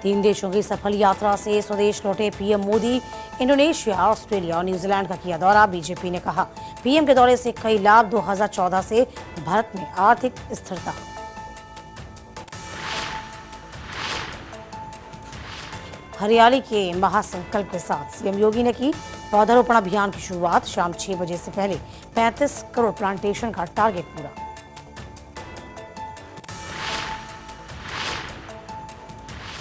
तीन देशों की सफल यात्रा से स्वदेश लौटे पीएम मोदी इंडोनेशिया, ऑस्ट्रेलिया और न्यूजीलैंड का किया दौरा। बीजेपी ने कहा, पीएम के दौरे से कई लाभ। 2014 से भारत में आर्थिक स्थिरता। हरियाली के महासंकल्प के साथ सीएम योगी ने की पौधारोपण अभियान की शुरुआत। शाम 6 बजे से पहले 35 करोड़ प्लांटेशन का टारगेट पूरा।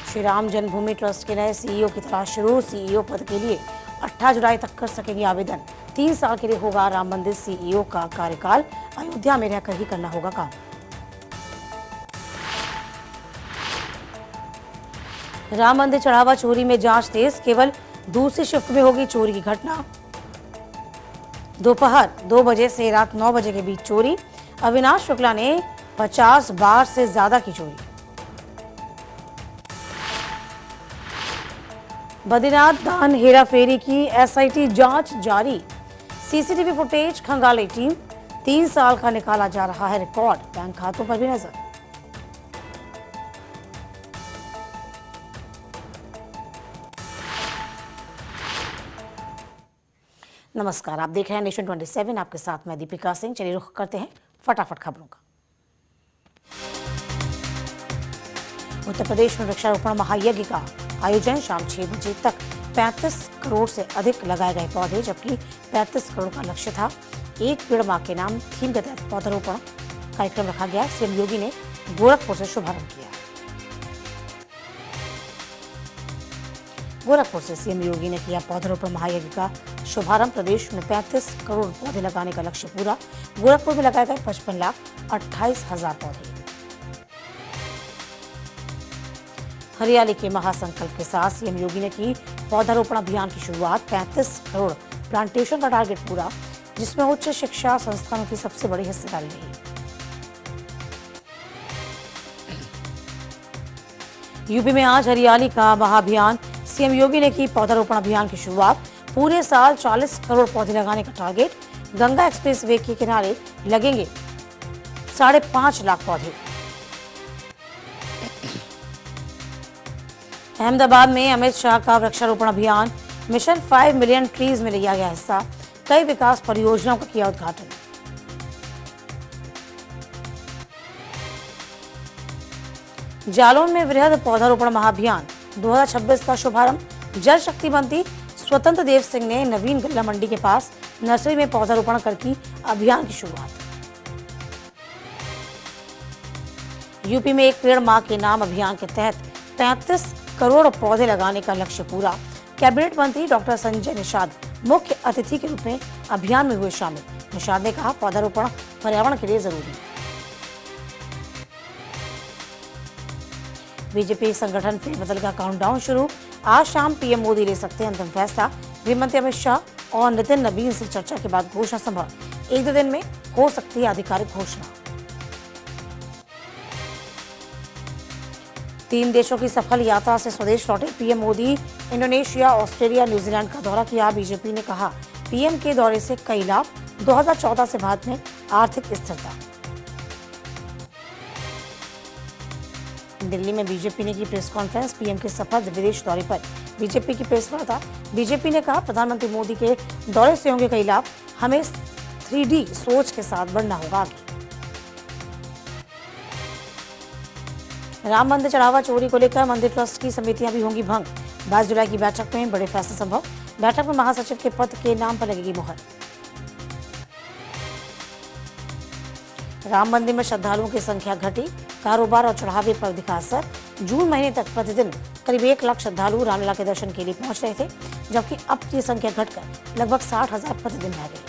श्री राम जन्मभूमि ट्रस्ट के नए सीईओ की तलाश शुरू। सीईओ पद के लिए 18 जुलाई तक कर सकेंगे आवेदन। 3 साल के लिए होगा राम मंदिर सीईओ का कार्यकाल। अयोध्या में रहकर ही करना होगा काम। राम मंदिर चढ़ावा चोरी में जांच तेज। केवल दूसरी शिफ्ट में होगी चोरी की घटना। दोपहर 2 बजे से रात 9 बजे के बीच चोरी। अविनाश शुक्ला ने 50 बार से ज्यादा की चोरी। बद्रीनाथ दान हेराफेरी की एसआईटी जांच जारी। CCTV footage खंगाली team. 3 साल का निकाला जा रहा है रिकॉर्ड। बैंक खातों पर भी नजर। नमस्कार, आप देख रहे हैं नेशन 27। आपके साथ मैं दीपिका सिंह। चलिए रुख करते हैं फटाफट खबरों का। उत्तर प्रदेश में वृक्षारोपण महायज्ञ का आयोजन। शाम 6 बजे तक 35 करोड़ से अधिक लगाए गए पौधे, जबकि 35 करोड़ का लक्ष्य था। एक पेड़ मां के नाम थीम के तहत पौधारोपण कार्यक्रम रखा गया। सीएम योगी ने गोरखपुर से शुभारंभ किया। गोरखपुर से सीएम योगी ने किया पौधारोपण महायज्ञ का शुभारंभ। प्रदेश में 35 करोड़ पौधे लगाने का लक्ष्य पूरा। गोरखपुर में लगाए गए 55,28,000 पौधे। हरियाली के महासंकल्प के साथ सीएम योगी ने की पौधारोपण अभियान की शुरुआत। 35 करोड़ प्लांटेशन का टारगेट पूरा, जिसमें उच्च शिक्षा संस्थानों की सबसे बड़ी हिस्सेदारी रही। यूपी में आज हरियाली का महाअभियान। सीएम योगी ने की पौधारोपण अभियान की शुरुआत। पूरे साल 40 करोड़ पौधे लगाने का टारगेट। गंगा एक्सप्रेस वे के किनारे लगेंगे 5.5 लाख पौधे। अहमदाबाद में अमित शाह का वृक्षारोपण अभियान। मिशन 5 मिलियन ट्रीज में लिया गया हिस्सा। कई विकास परियोजनाओं का किया उद्घाटन। जालौन में वृहद पौधारोपण महाअभियान 2026 का शुभारंभ। जल शक्ति मंत्री स्वतंत्र देव सिंह ने नवीन गल्ला मंडी के पास नर्सरी में पौधारोपण कर की अभियान की शुरुआत। यूपी में एक पेड़ मां के नाम अभियान के तहत 35 करोड़ पौधे लगाने का लक्ष्य पूरा। कैबिनेट मंत्री डॉक्टर संजय निषाद मुख्य अतिथि के रूप में अभियान में हुए शामिल। निषाद ने कहा, पौधारोपण पर्यावरण के लिए जरूरी है। बीजेपी संगठन फेरबदल का काउंटडाउन शुरू। आज शाम पीएम मोदी ले सकते हैं अंतिम फैसला। गृह मंत्री अमित शाह और नितिन नवीन से चर्चा के बाद घोषणा संभव। 1-2 दिन में हो सकती है आधिकारिक घोषणा। 3 देशों की सफल यात्रा से स्वदेश लौटे PM Modi Indonesia, Australia, New Zealand का दौरा किया। बीजेपी ने कहा, पीएम के दौरे से कई लाभ। 2014 से भारत में आर्थिक स्थिरता। दिल्ली में बीजेपी ने की प्रेस कॉन्फ्रेंस। पीएम के सफल विदेश दौरे पर बीजेपी की प्रेस वार्ता। बीजेपी ने कहा, प्रधानमंत्री मोदी के दौरे से होंगे कई लाभ। हमें 3D सोच के साथ बढ़ना होगा आगे। राम मंदिर चढ़ावा चोरी को लेकर मंदिर ट्रस्ट की समितियां भी होंगी भंग। 22 जुलाई की बैठक में बड़े फैसले संभव। बैठक में महासचिव के पद के नाम पर लगेगी मुहर। राम मंदिर में श्रद्धालुओं की संख्या घटी। कारोबार और चढ़ावे पर दिखा असर। जून महीने तक प्रतिदिन करीब 1 लाख श्रद्धालु रामलला के दर्शन के लिए पहुंच रहे थे, जबकि अब की संख्या घटकर लगभग 60,000 प्रतिदिन रह गई।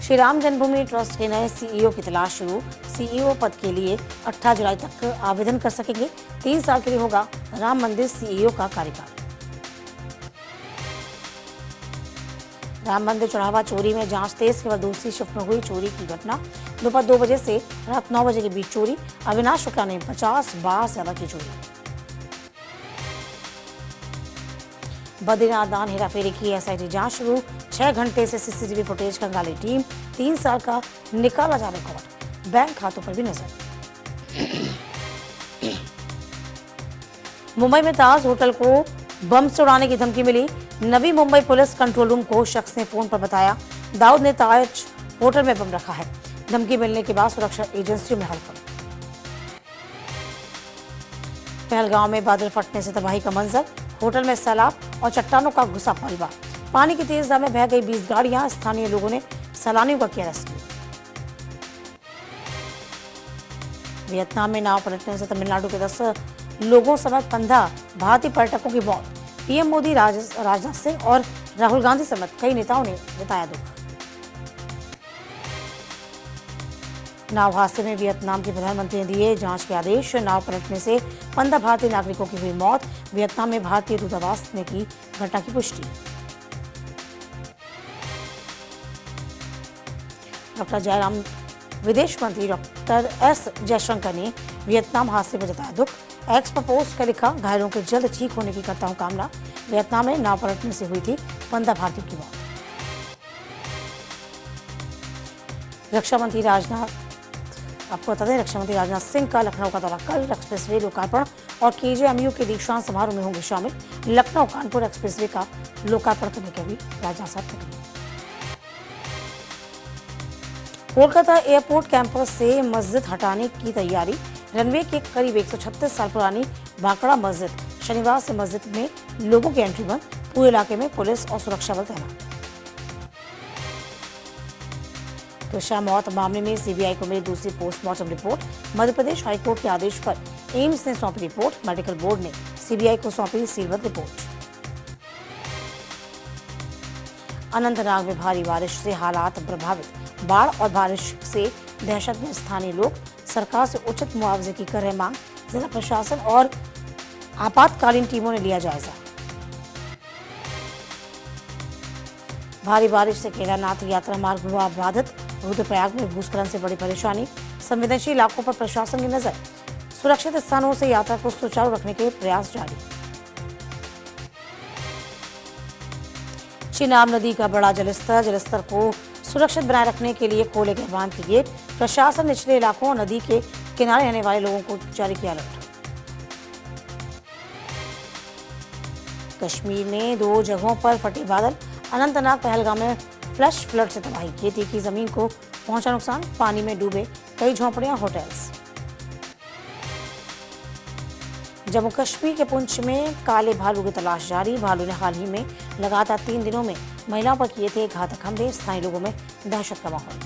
श्री राम जन्मभूमि ट्रस्ट के नए सीईओ की तलाश शुरू। सीईओ पद के लिए 18 जुलाई तक आवेदन कर सकेंगे। 3 साल के लिए होगा राम मंदिर सीईओ का कार्यकाल। राम मंदिर चढ़ावा चोरी में जांच तेज। केवल दूसरी शिफ्ट में हुई चोरी की घटना। दोपहर 2 बजे से रात 9 बजे के बीच चोरी। अविनाश शुक्ला ने 50 बार से ज्यादा की चोरी। बद्रीनाथ दान हेराफेरी की एसआईटी जांच शुरू। 6 घंटे से सीसीटीवी फुटेज खंगाली टीम। 3 साल का निकाला जा रिकॉर्ड। बैंक खातों पर भी नजर। मुंबई में ताज होटल को बम से उड़ाने की धमकी मिली। Navi Mumbai police control room को शख्स ने फोन पर बताया दाऊद ने ताज होटल में बम रखा है। धमकी मिलने के बाद सुरक्षा एजेंसियों में हड़कंप। पहलगांव में बादल फटने से तबाही का मंजर, होटल में सैलाब और चट्टानों का घुसा मलबा। पानी की तेज धार में बह गई 20 गाड़ियां। स्थानीय लोगों ने सैलानियों का किया रेस्क्यू। वियतनाम में नाव पलटने से तमिलनाडु के 10 लोगों समेत 15 भारतीय पर्यटकों की मौत। पीएम मोदी, राजनाथ सिंह और राहुल गांधी समेत कई नेताओं ने जताया दुख। नाव हादसे में वियतनाम के प्रधानमंत्री ने दिए जांच के आदेश। नाव पलटने से 15 भारतीय नागरिकों की हुई मौत। वियतनाम में भारतीय दूतावास ने की घटना की पुष्टि। डॉक्टर जयराम विदेश मंत्री डॉक्टर एस जयशंकर ने वियतनाम हादसे पर जताया दुख। एक्स पर पोस्ट कर लिखा, घायलों के जल्द ठीक होने की करता हूं कामना। वियतनाम में नाव पलटने से हुई थी 15 भारतीयों की मौत। रक्षा मंत्री राजनाथ सिंह का लखनऊ का दौरा कल। एक्सप्रेसवे लोकार्पण और केजेएमयू के दीक्षांत समारोह में होंगे शामिल। लखनऊ कानपुर एक्सप्रेसवे का लोकार्पण करने के भी राजनाथ साहब तक। कोलकाता एयरपोर्ट कैंपस से मस्जिद हटाने की तैयारी। रनवे के करीब 136 साल पुरानी भाखड़ा मस्जिद। शनिवार से मस्जिद में लोगों की एंट्री बंद। पूरे इलाके में पुलिस और सुरक्षा बल तैनात। तुषार मौत मामले में सीबीआई को मिली दूसरी postmortem report. Madhya Pradesh high court के आदेश पर एम्स ने सौंपी रिपोर्ट। मेडिकल बोर्ड ने सीबीआई को सौंपी सीलबंद रिपोर्ट। अनंतनाग में भारी बारिश से हालात प्रभावित। बाढ़ और बारिश से दहशत में स्थानीय लोग। सरकार से उचित मुआवजे की कर रहे मांग। जिला प्रशासन और आपातकालीन टीमों ने लिया जायजा। भारी बारिश से केदारनाथ यात्रा मार्ग हुआ बाधित। रुद्रप्रयाग में भूस्खलन से बड़ी परेशानी। संवेदनशील इलाकों पर प्रशासन की नजर। सुरक्षित स्थानों से यात्रा को सुचारू रखने के प्रयास जारी। चिनाब नदी का बड़ा जलस्तर को सुरक्षित बनाए रखने के लिए खोले गए बांध के गेट। प्रशासन निचले इलाकों और नदी के किनारे रहने वाले लोगों को जारी किया अलर्ट। कश्मीर में 2 जगहों पर फटे बादल। अनंतनाग पहलगाम में फ्लैश फ्लड से तबाही। खेती की जमीन को पहुंचा नुकसान। पानी में डूबे कई झोंपड़ियां, होटल्स। जम्मू कश्मीर के पुंछ में काले भालू की तलाश जारी। भालू ने हाल ही में लगातार 3 दिनों में महिलाओं पर किए थे घातक हमले। स्थानीय लोगों में दहशत का माहौल।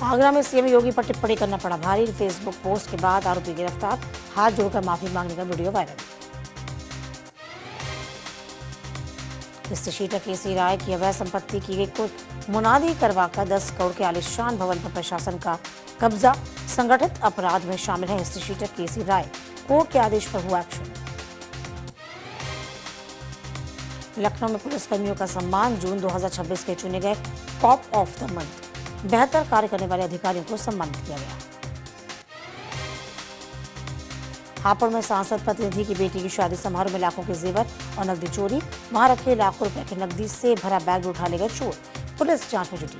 आगरा में सीएम योगी पर टिप्पणी करना पड़ा भारी। फेसबुक पोस्ट के बाद आरोपी गिरफ्तार। हाथ जोड़कर माफी मांगने का वीडियो वायरल। शीटा केसी राय की अवैध संपत्ति की गई कुछ मुनादी करवाकर 10 करोड़ के आलिशान भवन पर प्रशासन का कब्जा। संगठित अपराध में शामिल है शीटा केसी राय। कोर्ट के आदेश पर हुआ एक्शन। लखनऊ में पुलिसकर्मियों का सम्मान। जून 2026 के चुने गए कॉप ऑफ द मंथ। बेहतर कार्य करने वाले अधिकारियों को सम्मानित किया गया। हापुड़ में सांसद प्रतिनिधि की बेटी की शादी समारोह में लाखों के जेवर और नकदी चोरी। वहां रखे लाखों रुपए के नकदी से भरा बैग उठा ले गए चोर। पुलिस जांच में जुटी।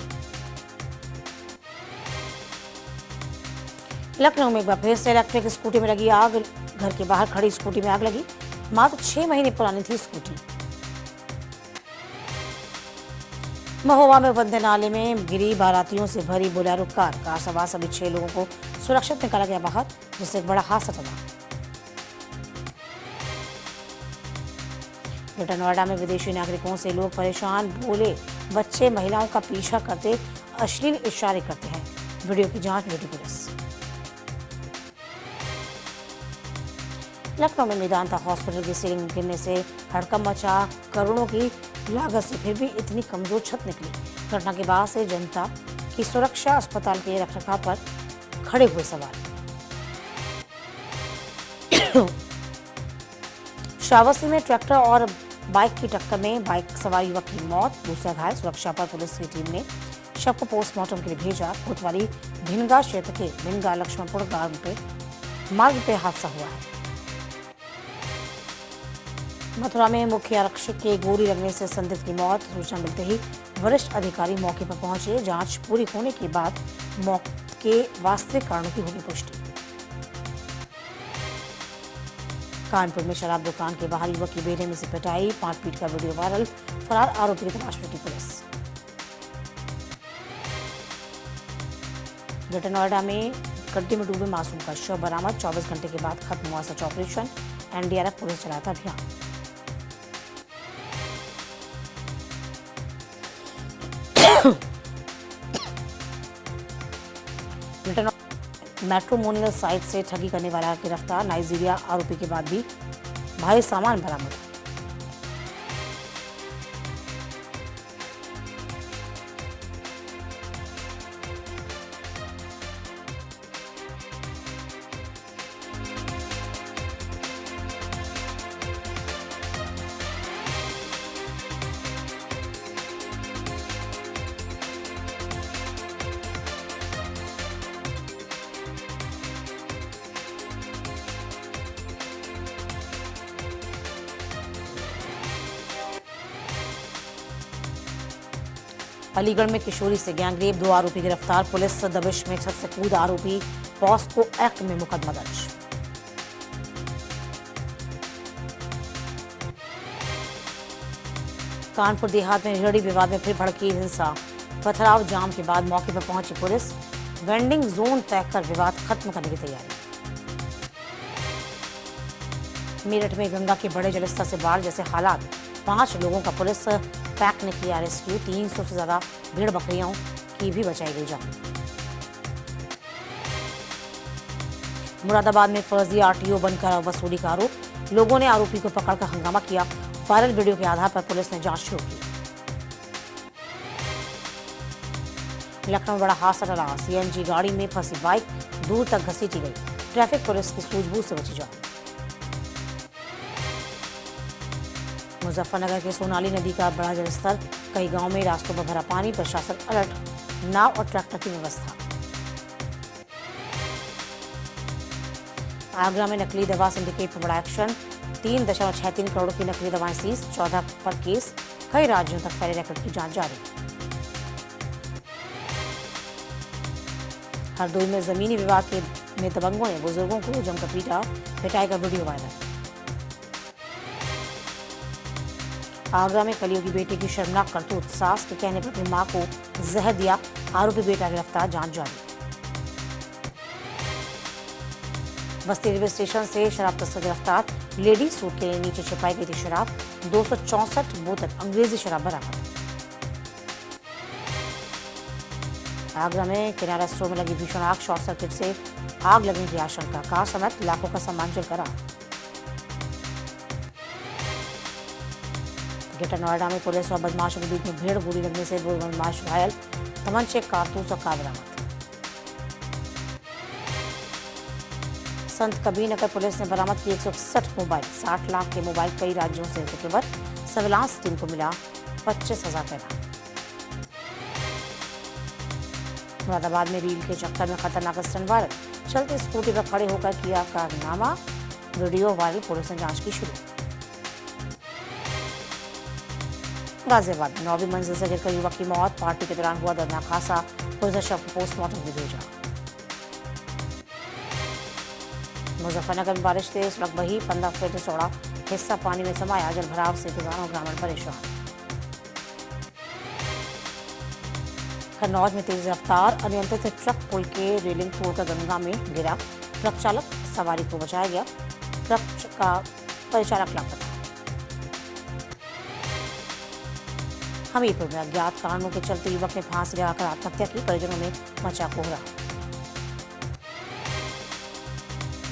लखनऊ में एक बार फिर से इलेक्ट्रिक स्कूटी में लगी आग। घर के बाहर खड़ी स्कूटी में आग लगी। मात्र 6 महीने पुरानी थी स्कूटी। महोबा में वंदे नाले में गिरी बारातियों से भरी बोलेरो कार सवार सभी 6 लोगों को सुरक्षित निकाला गया बाहर, जिससे एक बड़ा हादसा चला। ग्रेटर नोएडा में विदेशी नागरिकों से लोग परेशान। बोले बच्चे महिलाओं का पीछा करते अश्लील इशारे करते हैं। वीडियो की जांच में जुटी पुलिस। लखनऊ में मेदांता हॉस्पिटल की सीलिंग गिरने से हड़कंप मचा। करोड़ों की लागत से फिर भी इतनी कमजोर छत निकली। घटना के बाद से जनता की सुरक्षा, अस्पताल के रखरखाव पर खड़े हुए सवाल। श्रावस्ती में ट्रैक्टर और बाइक की टक्कर में बाइक सवार युवक की मौत, दूसरा घायल। सुरक्षा पर पुलिस की टीम ने शव को पोस्टमार्टम के लिए भेजा। कोतवाली भिनगा क्षेत्र के भिनगा लक्ष्मणपुर मार्ग पे हादसा हुआ है। मथुरा में मुख्य आरक्षक के गोली लगने से संदिग्ध की मौत। सूचना मिलते ही वरिष्ठ अधिकारी मौके पर पहुंचे। जांच पूरी होने के बाद मौत के वास्तविक कारणों की होगी पुष्टि। कानपुर में शराब दुकान के बाहर युवक की बेरहमी से पिटाई, मारपीट का वीडियो वायरल, फरार आरोपी की तलाश में जुटी पुलिस। ग्रेटर नोएडा में गड्ढे में डूबे मासूम का शव बरामद, 24 घंटे के बाद खत्म हुआ सर्च ऑपरेशन, एनडीआरएफ पुलिस चलाया था अभियान। मैट्रोमोनियल साइट से ठगी करने वाला गिरफ्तार, नाइजीरिया आरोपी के बाद भी भारी सामान बरामद। अलीगढ़ में किशोरी से गैंगरेप, 2 आरोपी गिरफ्तार, पुलिस दबिश में छत से कूद आरोपी, पॉस्को एक्ट में मुकदमा दर्ज। कानपुर देहात में रेहड़ी विवाद में फिर भड़की हिंसा, पथराव जाम के बाद मौके पर पहुंची पुलिस, वेंडिंग जोन तय कर विवाद खत्म करने की तैयारी। मेरठ में गंगा के बड़े जलस्तर से बाढ़ जैसे हालात, 5 लोगों का पुलिस पैक ने किया रेस्क्यू, 300 से ज्यादा भेड़ बकरियों की भी बचाई गई जान। मुरादाबाद में फर्जी आरटीओ बनकर वसूली का आरोप, लोगों ने आरोपी को पकड़कर हंगामा किया, वायरल वीडियो के आधार पर पुलिस ने जांच शुरू की। लखनऊ में बड़ा हादसा टला, सीएनजी गाड़ी में फंसी बाइक दूर तक घसीटी गई, ट्रैफिक पुलिस की सूझबूझ से बची जान। मुजफ्फरनगर के सोनाली नदी का बड़ा जलस्तर, कई गांव में रास्तों पर भरा पानी, प्रशासन अलर्ट, नाव और ट्रैक्टर की व्यवस्था। आगरा में नकली दवा सिंडिकेट पर बड़ा एक्शन, 3.63 करोड़ की नकली दवाएं सीज, 14 पर केस, कई राज्यों तक फैले रैकेट की जांच जारी। हरदोई में जमीनी विवाद में दबंगों ने बुजुर्गों को जमकर पीटा, पिटाई का वीडियो वायरल। आगरा में कलियों की बेटी की शर्मनाक करतूत, सास के कहने पर अपनी मां को जहर दिया, आरोपी बेटा गिरफ्तार, जांच जारी। बस्ती रेलवे स्टेशन से शराब तस्कर गिरफ्तार, लेडी सूट के नीचे छिपाई गई थी शराब, 264 बोतल अंग्रेजी शराब बरामद। आगरा में किराना स्टोर में लगी भीषण आग, शॉर्ट सर्किट से आग लगने की आशंका, कार समेत लाखों का सामान जलकर आग। ग्रेटर नोएडा में पुलिस और बदमाशों के बीच में भीड़, गोली लगने से 2 बदमाश घायल, तमंचे, कारतूस और कार बरामद। संत कबीर नगर पुलिस ने बरामद की 161 मोबाइल, 60 लाख के मोबाइल कई राज्यों से रिकवर, सर्विलांस टीम को मिला 25,000 का इनाम। मुरादाबाद में रील के चक्कर में खतरनाक स्टंट वायरल, चलते स्कूटी पर खड़े होकर किया कारनामा, वीडियो वायरल, पुलिस ने जांच की शुरू। गाजियाबाद में 9वीं मंजिल से गिरकर युवक की मौत, पार्टी के दौरान हुआ दर्दनाक हादसा, पुलिस ने शव को पोस्टमार्टम में भेजा। मुजफ्फरनगर में बारिश से सड़क बही, 15 फीट चौड़ा हिस्सा पानी में समाया, जल भराव से किसानों ग्रामीण परेशान। कन्नौज में तेज रफ्तार, अनियंत्रित ट्रक पुल के रेलिंग तोड़कर गंगा में गिरा, ट्रक चालक सवारी को बचाया गया, ट्रक का परिचालक लापता। हमीरपुर में अज्ञात कारणों के चलते युवक ने फांसी लगाकर आत्महत्या की, परिजनों में मचा कोहरा।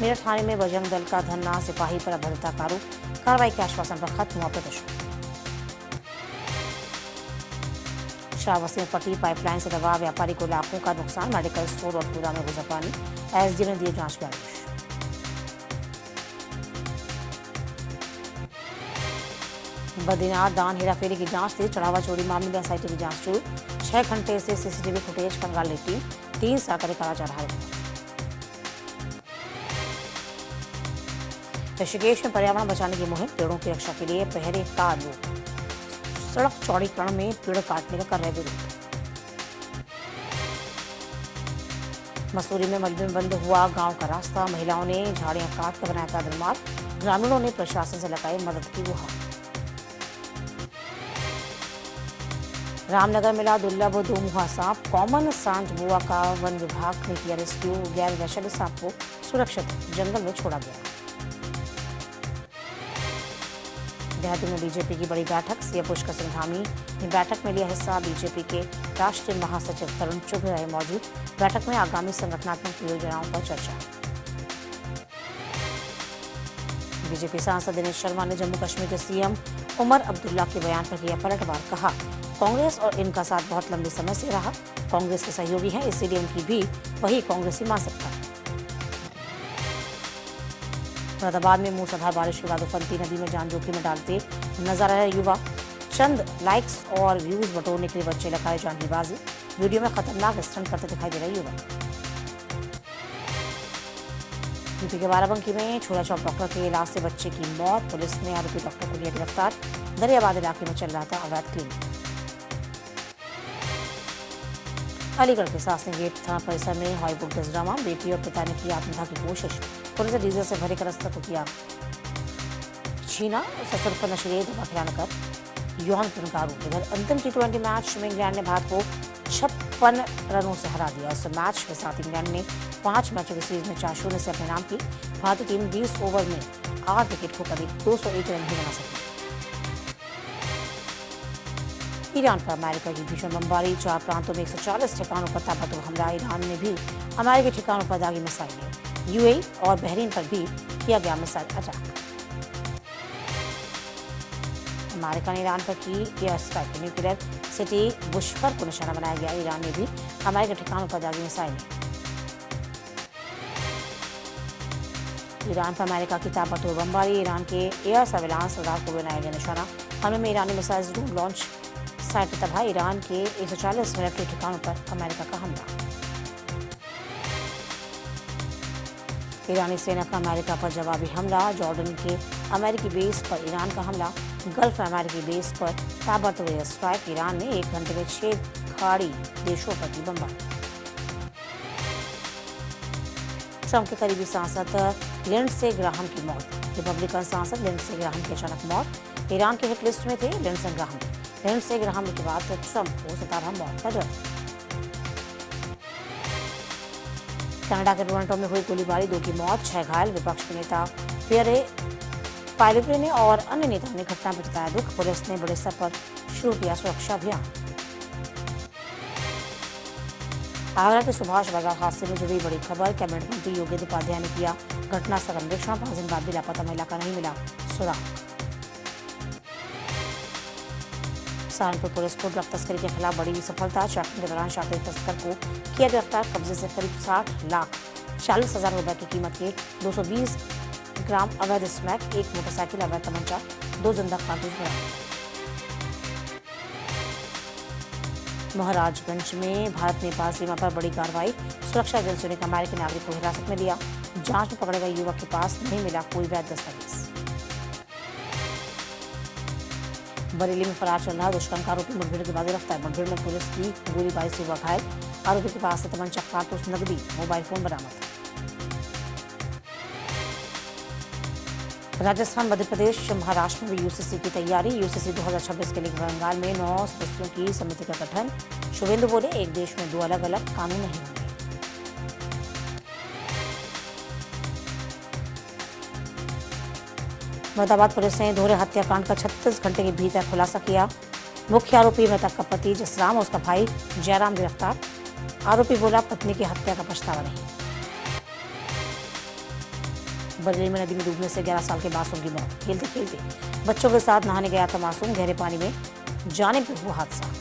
मेरठ थाने में बजरंग दल का धरना, सिपाही पर अभद्रता का आरोप, कार्रवाई के आश्वासन पर खत्म हुआ प्रदर्शन। श्रावस्ती में फटी पाइपलाइन से दवा, व्यापारी को लाखों का नुकसान, मेडिकल स्टोर और पूरा में घुसा पानी, एसडीएम ने दिए जांच के आदेश। बद्रीनाथ दान हेराफेरी की जांच थी, चढ़ावा चोरी मामले में एसआईटी की जांच शुरू, 6 घंटे से सीसीटीवी फुटेज खंगाल टीम, 3 सरकारी करा जा रहा है। ऋषिकेश में पर्यावरण बचाने की मुहिम, पेड़ों की रक्षा के लिए पहरे का लोग, सड़क चौड़ीकरण में पेड़ काटने का कर रहे विरोध। मसूरी में मलबे में बंद हुआ गांव का रास्ता, महिलाओं ने झाड़ियां काट कर बनाया पैदल मार्ग, ग्रामीणों ने प्रशासन से लगाई मदद की गुहार। रामनगर मिला दुर्लभ दोमुहा सांप, कॉमन सांड बुआ का वन विभाग ने किया रेस्क्यू। गैर वैशाली सांप को सुरक्षित जंगल में छोड़ा गया। देहरादून में बीजेपी की बड़ी बैठक, सीएम पुष्कर सिंह धामी ने बैठक में लिया हिस्सा। बीजेपी के राष्ट्रीय महासचिव तरुण चुघ रहे मौजूद। बैठक में आगामी संगठनात्मक योजनाओं पर चर्चा। बीजेपी सांसद दिनेश शर्मा ने जम्मू कश्मीर के सीएम उमर अब्दुल्ला के बयान पर किया पलटवार। कहा, कांग्रेस और इनका साथ बहुत लंबे समय से रहा, कांग्रेस के सहयोगी हैं, इसीलिए उनकी भी वही कांग्रेसी मानसिकता है। मुरादाबाद में मूसलाधार बारिश के बाद उफनती नदी में जान जोखिम में डालते नजर आए युवा। चंद लाइक्स और व्यूज बटोरने के लिए बच्चे लगाए जानबाजी। वीडियो में खतरनाक स्टंट करते दिखाई दे रहे युवक। यूपी के बाराबंकी में छोरा चौक डॉक्टर के इलाज से बच्चे की मौत। पुलिस ने आरोपी डॉक्टर को किया गिरफ्तार। दरियाबाद इलाके में चल रहा था अवैध क्लिनिक। अलीगढ़ के सासनी गेट थाना परिसर में हाई वोल्टेज ड्रामा। बेटी और पिता ने की आत्महत्या की कोशिश। पुलिस ने डीजल से भरे कारस्तर को किया छीना। ससुर पर नशीली दवा खिलाने कर यौन उत्पीड़न का आरोप। इधर अंतिम T20 मैच में इंग्लैंड ने भारत को 56 रनों से हरा दिया। इस मैच के साथ इंग्लैंड ने 5 मैचों की सीरीज में 4-0 से अपने नाम की। भारतीय टीम 20 ओवर में 8 विकेट को करीब 201 रन ही बना सकी। ईरान पर अमेरिका की भीषण बमबारी। 4 प्रांतों में 140 ठिकानों पर ताबड़तोड़ हमला। ईरान ने भी अमेरिकी ठिकानों पर दागी मिसाइलें। यूएई और बहरीन पर भी किया गया मिसाइल अटैक। अमेरिका ने ईरान पर की एयर स्ट्राइक। न्यूक्लियर सिटी बुशफर को निशाना बनाया गया। ईरान ने भी अमेरिकी ठिकानों पर दागी मिसाइलें। ईरान पर अमेरिका की ताबड़तोड़ बमबारी। ईरान के एयर सर्विलांस रडार को बनाया गया निशाना। हमले में ईरानी मिसाइल ड्रोन लॉन्च साइट तबाह। ईरान के 140 मिलिट्री ठिकानों पर अमेरिका का हमला। ईरानी सेना का अमेरिका पर जवाबी हमला। जॉर्डन के अमेरिकी बेस पर ईरान का हमला। गल्फ अमेरिकी बेस पर ताबड़तोड़ एयर स्ट्राइक। ईरान ने 1 घंटे में 6 खाड़ी देशों पर की बमबारी। ट्रंप के करीबी सांसद लिंडसे ग्राहम की मौत। रिपब्लिकन सांसद लिंडसे ग्राहम की अचानक मौत। ईरान के हिट लिस्ट में थे लिंडसे ग्राहम। लिंडसे ग्राहम के बाद ट्रंप को सता रहा मौत का डर। कनाडा के टोरंटो में हुई गोलीबारी, 2 की मौत, 6 घायल। विपक्ष के नेता पियरे पायलेग्रिनी और अन्य नेताओं ने घटना पर जताया दुख। पुलिस ने बड़े स्तर पर शुरू किया सुरक्षा अभियान। आगरा के सुभाष बाजार हादसे में जुड़ी बड़ी खबर। कैबिनेट मंत्री योगेंद्र उपाध्याय ने किया घटनास्थल का निरीक्षण। 5 दिन बाद भी लापता महिला का नहीं मिला सुराग। सहारनपुर पुलिस को ड्रग तस्करी के खिलाफ बड़ी सफलता। चेकिंग के दौरान शातिर तस्कर को किया गिरफ्तार। कब्जे से करीब 60,40,000 रुपए की कीमत के 220 ग्राम अवैध स्मैक, 1 मोटरसाइकिल, अवैध तमंचा, 2 जिंदा कारतूस बरामद। महाराजगंज में भारत नेपाल सीमा पर बड़ी कार्रवाई। सुरक्षा एजेंसियों ने अमेरिकी नागरिक को हिरासत में लिया। जांच में पकड़े गए युवक के पास नहीं मिला कोई वैध दस्तावेज। बरेली में फरार चल रहा दुष्कर्म का आरोपी मुठभेड़ के बाद गिरफ्तार। मुठभेड़ में पुलिस की गोलीबारी से हुआ घायल। आरोपी के पास से तमंचा, कारतूस, नकदी, मोबाइल फोन बरामद। राजस्थान, मध्य प्रदेश, महाराष्ट्र में यूसीसी की तैयारी। यूसीसी 2026 के लिए बंगाल में 9 सदस्यों की समिति का गठन। शुभेंदु बोले, एक देश में 2 अलग अलग कानून नहीं होंगे। मुरादाबाद पुलिस ने दोहरे हत्याकांड का 36 घंटे के भीतर खुलासा किया। मुख्य आरोपी मृतक का पति जसराम और उसका भाई जयराम गिरफ्तार। आरोपी बोला, पत्नी की हत्या का पछतावा नहीं। बरेली में नदी में डूबने से 11 साल के मासूम की मौत। खेलते खेलते बच्चों के साथ नहाने गया था मासूम, गहरे पानी में जाने पर हुआ हादसा।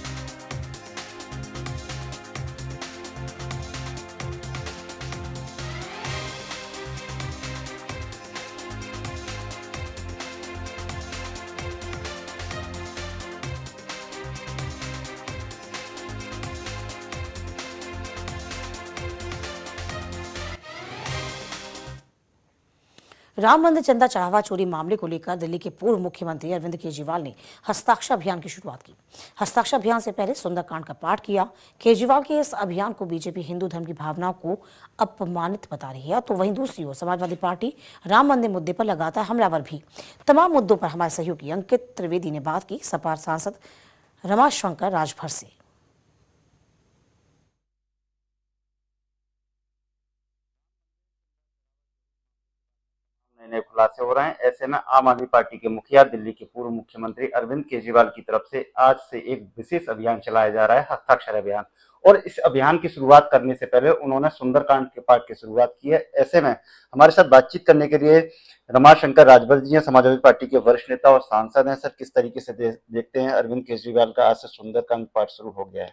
राम मंदिर चंदा चढ़ावा चोरी मामले को लेकर दिल्ली के पूर्व मुख्यमंत्री अरविंद केजरीवाल ने हस्ताक्षर अभियान की शुरुआत की। हस्ताक्षर अभियान से पहले सुंदरकांड का पाठ किया। केजरीवाल के इस अभियान को बीजेपी हिंदू धर्म की भावनाओं को अपमानित बता रही है, तो वहीं दूसरी ओर समाजवादी पार्टी राम मंदिर मुद्दे पर लगातार हमलावर भी। तमाम मुद्दों पर हमारे सहयोगी अंकित त्रिवेदी ने बात की सपा सांसद रमाशंकर राजभर से। नए खुलासे हो रहे हैं। ऐसे में आम आदमी पार्टी के मुखिया दिल्ली के पूर्व मुख्यमंत्री अरविंद केजरीवाल की तरफ से आज से एक विशेष अभियान चलाया जा रहा है, हस्ताक्षर अभियान। और इस अभियान की शुरुआत करने से पहले उन्होंने सुंदरकांड के पाठ की शुरुआत की है। ऐसे में हमारे साथ बातचीत करने के लिए रमाशंकर राजभर जी हैं, समाजवादी पार्टी के वरिष्ठ नेता और सांसद हैं। सर, किस तरीके से देखते हैं अरविंद केजरीवाल का आज से सुंदरकांड पाठ शुरू हो गया है?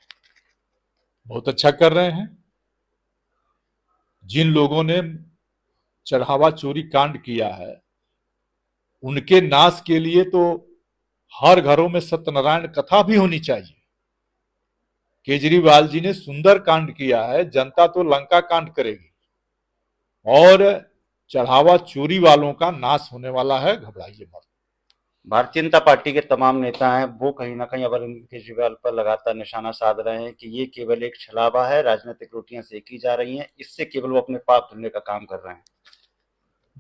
बहुत अच्छा कर रहे हैं। जिन लोगों ने चढ़ावा चोरी कांड किया है उनके नाश के लिए तो हर घरों में सत्यनारायण कथा भी होनी चाहिए। केजरीवाल जी ने सुंदर कांड किया है, जनता तो लंका कांड करेगी और चढ़ावा चोरी वालों का नाश होने वाला है, घबराइए मत। भारतीय जनता पार्टी के तमाम नेता हैं, वो कहीं ना कहीं अरविंद केजरीवाल पर लगातार निशाना साध रहे हैं कि ये केवल एक छलावा है, राजनीतिक रोटियां सेकी जा रही हैं, इससे केवल वो अपने पाप धुलने का काम कर रहे हैं।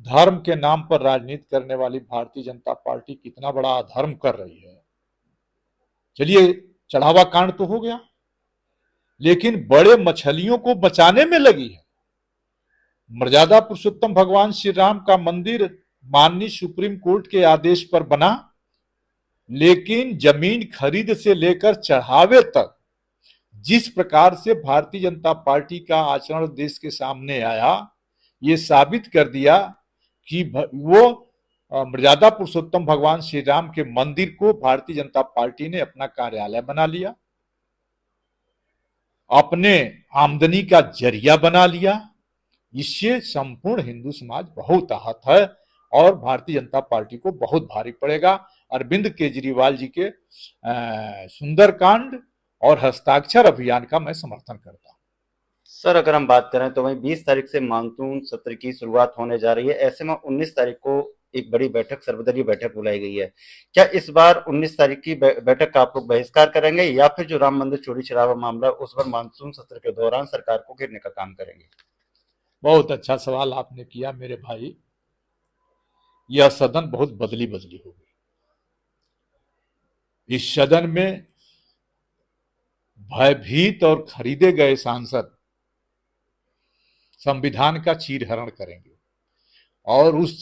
धर्म के नाम पर राजनीति करने वाली भारतीय जनता पार्टी कितना बड़ा अधर्म कर रही है। चलिए, चढ़ावा कांड तो हो गया, लेकिन बड़े मछलियों को बचाने में लगी है। मर्यादा पुरुषोत्तम भगवान श्री राम का मंदिर माननीय सुप्रीम कोर्ट के आदेश पर बना, लेकिन जमीन खरीद से लेकर चढ़ावे तक जिस प्रकार से भारतीय जनता पार्टी का आचरण देश के सामने आया, ये साबित कर दिया कि वो मर्यादा पुरुषोत्तम भगवान श्री राम के मंदिर को भारतीय जनता पार्टी ने अपना कार्यालय बना लिया, अपने आमदनी का जरिया बना लिया। इससे संपूर्ण हिंदू समाज बहुत आहत है और भारतीय जनता पार्टी को बहुत भारी पड़ेगा। अरविंद केजरीवाल जी के सुंदरकांड और हस्ताक्षर अभियान का मैं समर्थन करता हूं। सर, अगर हम बात करें तो वहीं 20 तारीख से मानसून सत्र की शुरुआत होने जा रही है। ऐसे में 19 तारीख को एक बड़ी बैठक, सर्वदलीय बैठक बुलाई गई है। क्या इस बार 19 तारीख की बैठक का आप लोग बहिष्कार करेंगे या फिर जो राम मंदिर चोरी चढ़ावा मामला उस पर मानसून सत्र के दौरान सरकार को घेरने का काम करेंगे? बहुत अच्छा सवाल आपने किया मेरे भाई। यह सदन बहुत बदली बदली हो गई। इस सदन में भयभीत और खरीदे गए सांसद संविधान का चीरहरण करेंगे और उस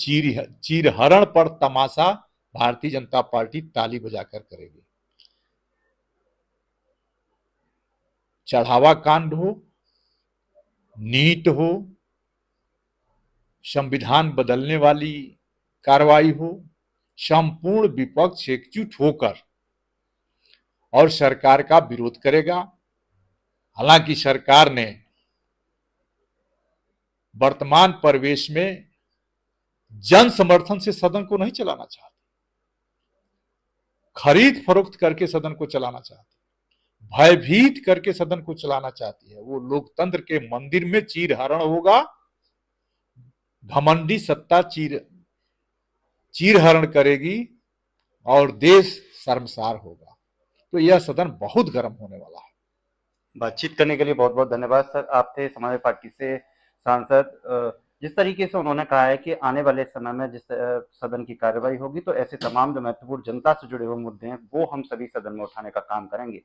चीरहरण पर तमाशा भारतीय जनता पार्टी ताली बजाकर करेगी। चढ़ावा कांड हो, नीट हो, संविधान बदलने वाली कार्रवाई हो, संपूर्ण विपक्ष एकजुट होकर और सरकार का विरोध करेगा। हालांकि सरकार ने वर्तमान परिवेश में जन समर्थन से सदन को नहीं चलाना चाहती, खरीद फरोख्त करके सदन को चलाना चाहती, भयभीत करके सदन को चलाना चाहती है। वो लोकतंत्र के मंदिर में चीरहरण होगा, घमंडी सत्ता चीरहरण करेगी और देश शर्मसार होगा। तो यह सदन बहुत गर्म होने वाला है। बातचीत करने के लिए बहुत बहुत धन्यवाद सर। आप थे समाजवादी पार्टी से सांसद। जिस तरीके से उन्होंने कहा है कि आने वाले समय में जिस सदन की कार्रवाई होगी तो ऐसे तमाम जो महत्वपूर्ण जनता से जुड़े हुए मुद्दे हैं वो हम सभी सदन में उठाने का काम करेंगे।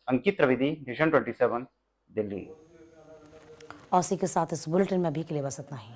अंकित त्रिवेदी, नेशन 27, दिल्ली। और इसी के साथ इस बुलेटिन में अभी के लिए बस इतना ही।